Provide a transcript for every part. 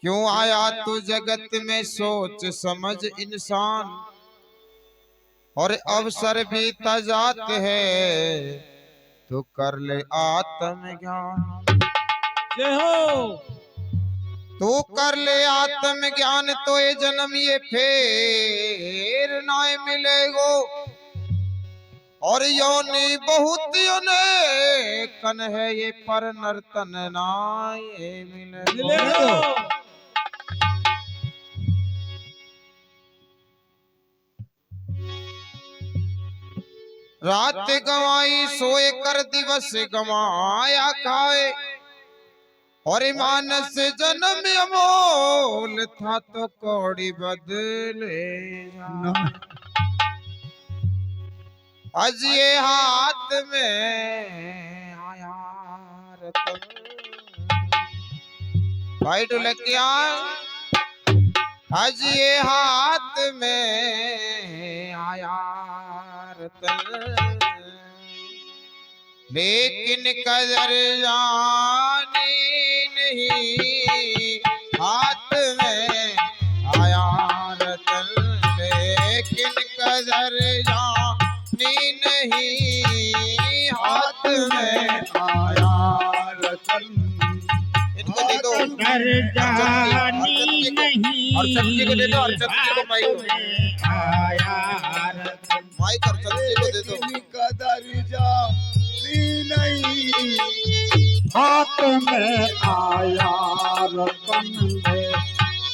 क्यों आया तू जगत में सोच समझ इंसान, और अवसर भी तजात है तो कर ले आत्म ज्ञान। जय हो। तू कर ले आत्म ज्ञान तो ये जन्म ये फेर ना मिलेगो, और योनि बहुत कन है ये पर नर्तन ना ये मिलेगो। रात गवाई सोए कर दिवस गवाया खाए, और मानस जन्म अमोल था तो कौड़ी बदले जाए। आज ये हाथ में आया रतन, भाई ढोलकिया आज ये हाथ में आया रतन, लेकिन कदर जानी नहीं हाथ में आया रतन, लेकिन कदर जानी नहीं हाथ में आया रतन। इनको दे दो कदर जानी नहीं अर्चन जी को दे दो, अर्चन जी को माइक आया रतन। माइक अर्चन जी को दे दो। कदर जानी नहीं हाथ में आया रतन में,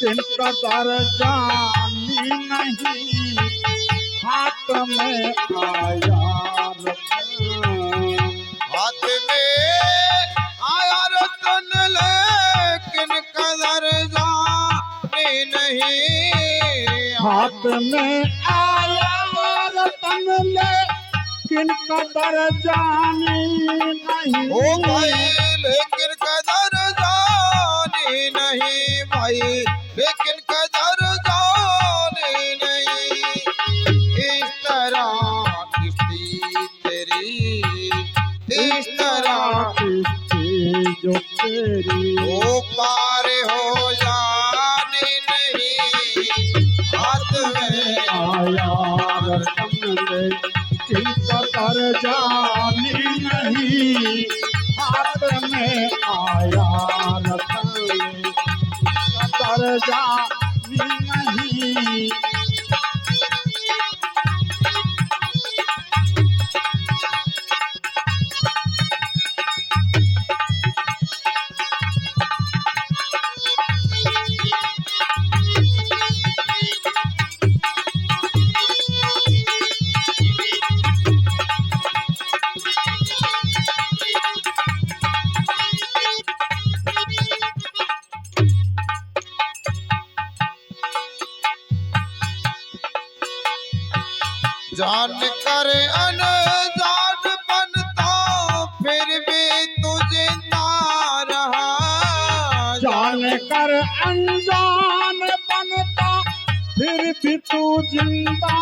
जिनका दर जानी नहीं हाथ में आया रतन। हाथ में आया रतन लेकिन कदर जानी नहीं, हाथ में आया रतन लेकिन कदर जानी नहीं। ओ भाई लेकिन कदर जानी नहीं, भाई लेकिन कदर जानी नहीं। इस तरह किस्ती तेरी, इस तरह किस्ती जो तेरी ओ पार हो जाने नहीं हाथ में आया रतन लेकिन कदर जानी नहीं हाथ में आया रतन लेकिन कदर जानी नहीं। जान कर अनजान बनता फिर भी तू जिंदा रहा, जान कर अनजान बनता फिर भी तू जिंदा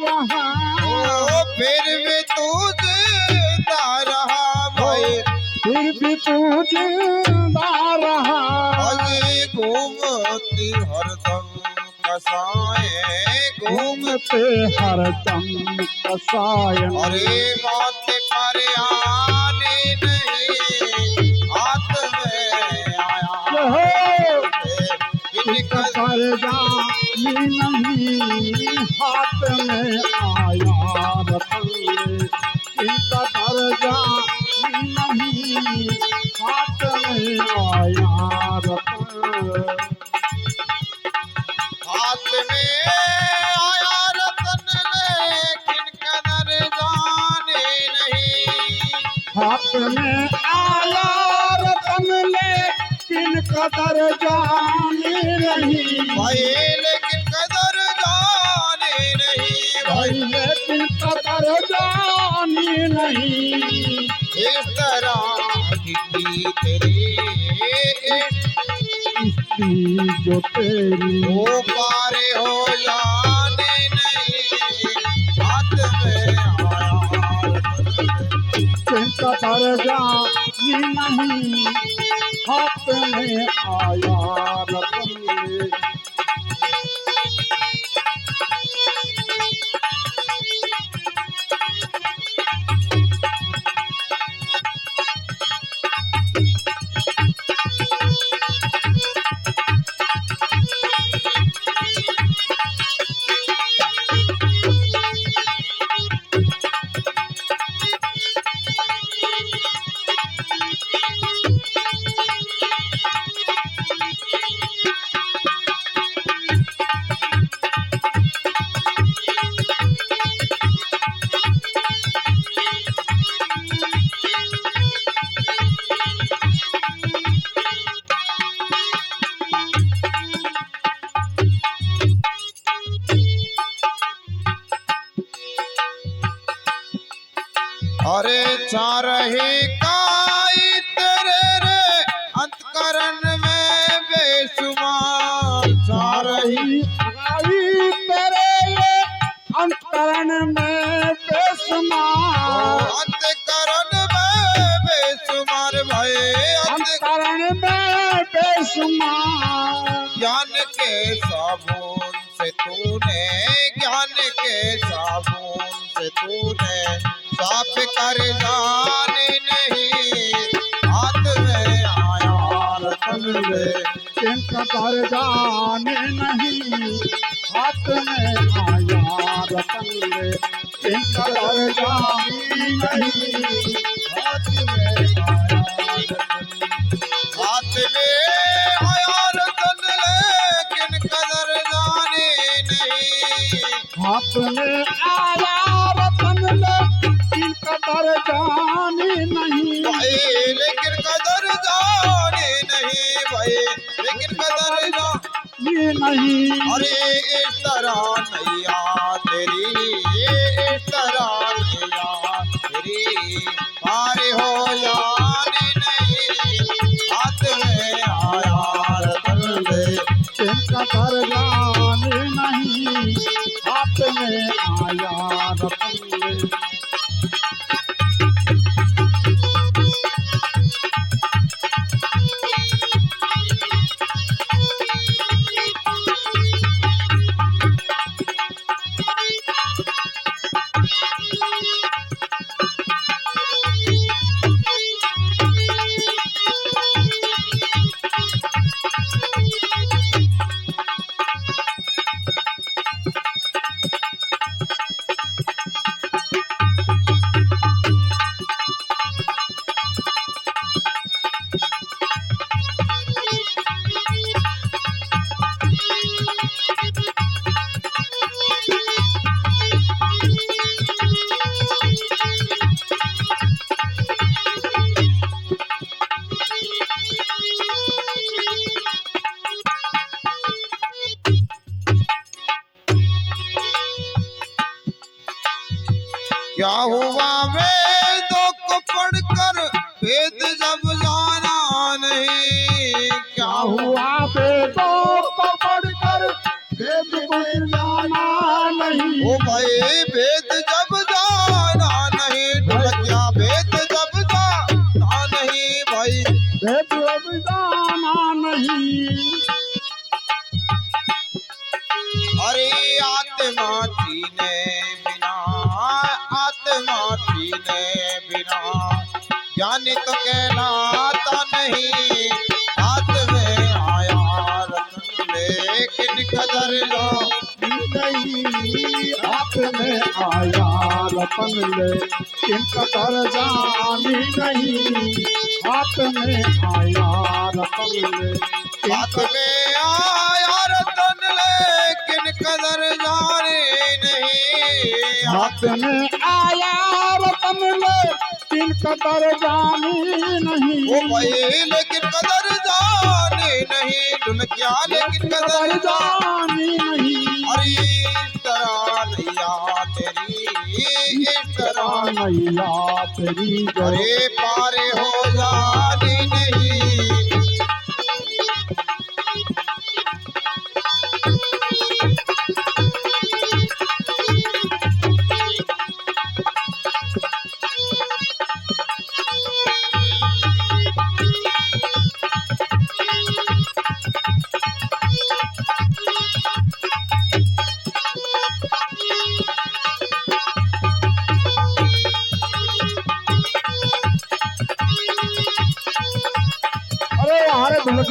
रहा। ओ फिर भी तू जिंदा रहा भाई, फिर भी तू जिंदा रहा। अजी घूमती हरदम कसाए घूमते हरदम कसायन, अरे मौत पर आने नहीं हाथ में आया इनका कर जानी नहीं हाथ में आया रतन, इनका कर जानी नहीं हाथ में आया रतन। हाथ में आया रतन लेकिन कदर जाने नहीं, हाथ में आया रतन लेकिन कदर जानी नहीं। भाई लेकिन कदर जाने नहीं, भाई लेकिन कदर जानी नहीं। इस तरह की तेरी किस्ती जो तेरी ओ पार हो जाए जानी नहीं, हाथ में आया रतन ले। अरे चार ही काई तेरे रे अंतकरण में बेशुमार, चार ही आई तेरे ये अंतरण में बेशुमार, अंतकरण में बेशुमार भाई, अंतरण में बेशुमार। ज्ञान के साबुन से तूने, ज्ञान के साबुन से तूने साफ कर जाने नहीं, हाथ में आया रतन ले। जिनका दर जाने नहीं, हाथ में आया रतन ले। जिनका दर जाने नहीं, हाथ में आया रतन ले। हाथ में आया रतन लेकिन कदर जाने नहीं, हाथ में आया रतन ले, जिनका दर जाने नहीं। भाई लेकिन कदर जाने नहीं, भाई लेकिन कदर जाने ये नहीं। अरे इस तरह नैया तेरी, इस तरह नैया तेरी पार हो जाने नहीं, हाथ में आया रतन ले। जिनका दर जाने नहीं, हाथ में आया रतन ले। क्या हुआ वेदों को पढ़कर वेद जब जाना नहीं, क्या क्या हुआ हुआ वेदों को पढ़कर वेद को जाना नहीं। ओ भाई वेद जब जाना नहीं, ढोलकिया वेद जब जाना नहीं भाई, वेद अब जाना नहीं। अरे आत्मा जीने बिना, आत्मा जीने बिना ज्ञान तो कहलाता नहीं, हाथ में आया रतन लेकिन कदर नहीं, हाथ में आया रतन ले। जिनका दर जानी नहीं, हाथ में आया रतन ले। हाथ में आया रतन लेकिन कदर जाने नहीं, हाथ में आया रतन ले, जिनका दर जानी नहीं। ओ भाई लेकिन कदर जाने नहीं, ढुलकिया लेकिन कदर कदर जाने जानी नहीं। अरे इस तरह नैया तेरी, इस तरह मैया तेरी जय। अरे पार हो जाने नहीं,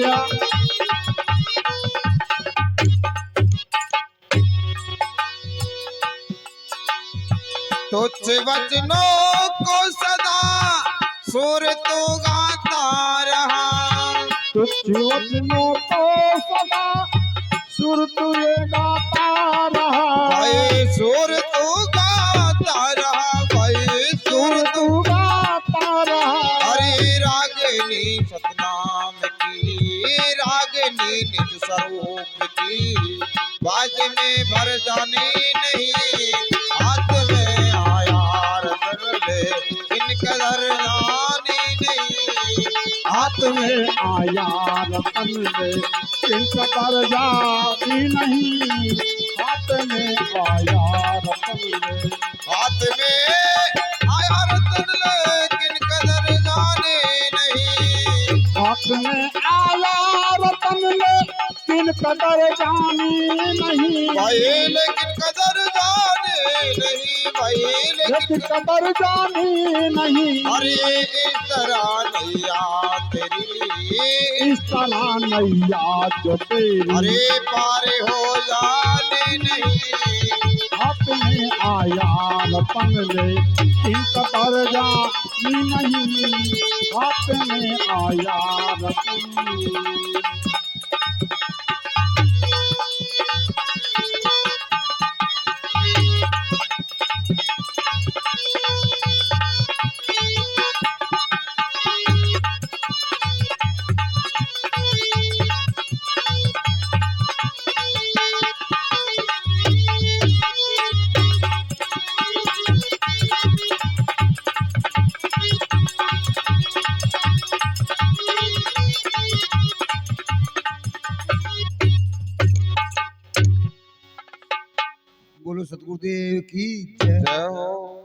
गया। तुच्छ वचनों को सदा सुर तू गाता रहा, तुच्छ वचनों को सदा सुर तुझे गाता रहा। भाई सुर तू गाता रहा, भाई सुर सुर तू। तू गाता रहा। हरे रागिनी सतनाम की, रागिनी निज स्वरूप की, बाज में भर जाने नहीं, हाथ में आया रतन ले, इन कदर जाने नहीं, हाथ में आया रतन ले, इनका पर जाती नहीं। हाथ में आया रतन ले, हाथ में आया रतन ले, किन कदर जाने नहीं, हाथ में आया रतन ले, किन कदर जानी नहीं। भाई लेकिन कदर जाने नहीं, भाई लेकिन लेकिन कदर जानी नहीं। अरे इस तरह नैया तेरी, इस तरह नैया जो तेरी, अरे पार हो जाने नहीं, हाथ में आया रतन ले, किन कदर जानी नहीं। हाथ में आया रतन ले। बोलो सतगुरुदेव की जय। जय हो।